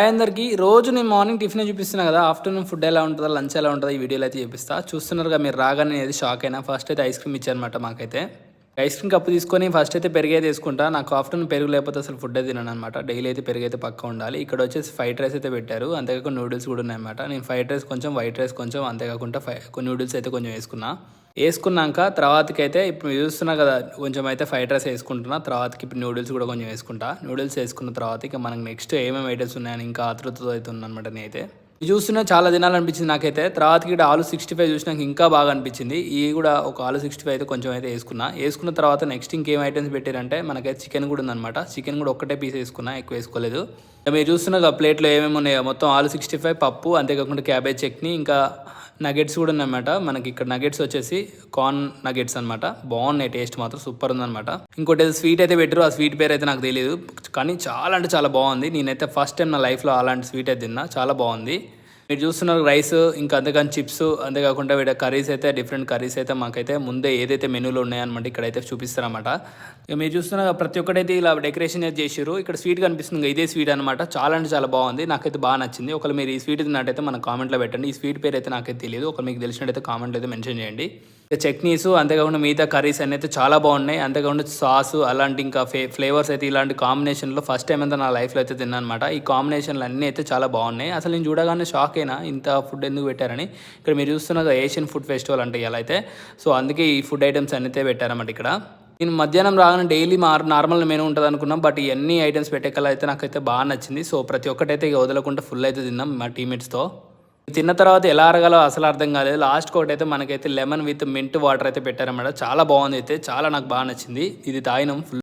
Hi అందరికీ. రోజు నేను మార్నింగ్ టిఫిన్ చూపిస్తున్నా కదా, ఆఫ్టర్నూన్ ఫుడ్ ఎలా ఉంటుందో, లంచ్ ఎలా ఉంటుందో ఈ వీడియోలో అయితే చూపిస్తా. చూస్తున్నారుగా మీరు, రాగానే అనేది షాక్ అయినా. ఫస్ట్ అయితే ఐస్ క్రీమ్ ఇచ్చారనమాట మాకైతే. ఐస్ క్రీమ్ కప్పు తీసుకొని ఫస్ట్ అయితే పెరుగు అయితే తీసుకుంటా. నాకు ఆఫ్టర్నూన్ పెరుగు లేకపోతే అసలు ఫుడ్ అయితే తినను అనమాట. డైలీ అయితే పెరుగు అయితే పక్కా ఉండాలి. ఇక్కడ వచ్చేసి ఫ్రైడ్ రైస్ అయితే పెట్టారు, అంతేకాకుండా నూడిల్స్ కూడా ఉన్నాయన్నమాట. నేను ఫ్రైడ్ రైస్ కొంచెం, వైట్ రైస్ కొంచెం, అంతేకాకుండా నూడిల్స్ అయితే కొంచెం వేసుకున్నాక తర్వాతకి అయితే ఇప్పుడు మీరు చూస్తున్నా కదా, కొంచెం అయితే ఫ్రైడ్ రైస్ వేసుకుంటున్నా. తర్వాతకి ఇప్పుడు నూడిల్స్ కూడా కొంచెం వేసుకుంటా. నూడిల్స్ వేసుకున్న తర్వాత ఇక మనకు నెక్స్ట్ ఏమేమి ఐటమ్స్ ఉన్నాయని ఇంకా ఆతృతతో అయితే ఉందన్నమాట. నేనైతే ఇది చూస్తున్నా చాలా తినాలనిపించింది నాకైతే. తర్వాతకి ఇక్కడ ఆలు 65 చూసినాక ఇంకా బాగా అనిపించింది. ఈ కూడా ఒక ఆలు 65 అయితే కొంచెం అయితే వేసుకున్న తర్వాత నెక్స్ట్ ఇంకేం ఐటమ్స్ పెట్టారంటే మనకైతే చికెన్ కూడా ఉందన్నమాట. చికెన్ కూడా ఒక్కటే పీస్ వేసుకున్నా, ఎక్కువ వేసుకోలేదు. మీరు చూస్తున్న ప్లేట్లో ఏమేమి ఉన్నాయో మొత్తం ఆలు 65, పప్పు, అంతేకాకుండా క్యాబేజ్ చట్నీ, ఇంకా నగెట్స్ కూడా ఉన్నాయన్నమాట. మనకి ఇక్కడ నగెట్స్ వచ్చేసి కార్న్ నగెట్స్ అనమాట. బాగున్నాయి, టేస్ట్ మాత్రం సూపర్ ఉందన్నమాట. ఇంకోటి స్వీట్ అయితే పెట్టారు, ఆ స్వీట్ పేరు అయితే నాకు తెలియదు, కానీ చాలా అంటే చాలా బాగుంది. నేనైతే ఫస్ట్ టైం నా లైఫ్లో అలాంటి స్వీట్ అయితే తిన్నా, చాలా బాగుంది. మీరు చూస్తున్నారు రైస్, ఇంకా అంతేకాని చిప్స్, అంతేకాకుండా వీడ కర్రీస్ అయితే డిఫరెంట్ కర్రీస్ అయితే మాకైతే ముందే ఏదైతే మెనూలో ఉన్నాయన్నమాట ఇక్కడైతే చూపిస్తారన్నమాట. ఇక మీరు చూస్తున్న ప్రతి ఒక్కటైతే ఇలా డెకరేషన్ అయితే చేసారు. ఇక్కడ స్వీట్ కనిపిస్తుంది, ఇదే స్వీట్ అనమాట. చాలా అంటే చాలా బాగుంది, నాకైతే బాగా నచ్చింది. ఒకవేళ మీరు ఈ స్వీట్ తిన్నట్టయితే మన కామెంట్లో పెట్టండి. ఈ స్వీట్ పేరు అయితే నాకైతే తెలియదు, ఒకవేళ మీకు తెలిసినట్టయితే కామెంట్లో అయితే మెన్షన్ చేయండి. చట్నీస్, అంతేకాకుండా మిగతా కర్రీస్ అన్నీ అయితే చాలా బాగున్నాయి. అంతేకాకుండా సాసు అలాంటి ఇంకా ఫ్లేవర్స్ అయితే ఇలాంటి కాంబినేషన్లో ఫస్ట్ టైం అయితే నా లైఫ్లో అయితే తిన్నాను అనమాట. ఈ కాంబినేషన్లు అన్నీ అయితే చాలా బాగున్నాయి. అసలు నేను చూడగానే షాక్ అయినా, ఇంత ఫుడ్ ఎందుకు పెట్టారని. ఇక్కడ మీరు చూస్తున్నది ఏషియన్ ఫుడ్ ఫెస్టివల్ అంటే ఎలా అయితే, సో అందుకే ఈ ఫుడ్ ఐటమ్స్ అన్నీ అయితే పెట్టారన్నమాట ఇక్కడ. నేను మధ్యాహ్నం రాగానే డైలీ నార్మల్ మెనూ ఉంటుంది అనుకున్నాం, బట్ ఇవన్నీ ఐటమ్స్ పెట్టే కల్లా అయితే నాకైతే బాగా నచ్చింది. సో ప్రతి ఒక్కటైతే ఇక వదలకుండా ఫుల్ అయితే తిన్నాం మా టీమేట్స్తో. తిన్న తర్వాత ఎలా అరగాలో అసలు అర్థం కాలేదు. లాస్ట్ ఒకటి అయితే మనకైతే లెమన్ విత్ మింట్ వాటర్ అయితే పెట్టారన్నమాట. చాలా బాగుంది, అయితే చాలా నాకు బాగా నచ్చింది. ఇది తాగినాం ఫుల్.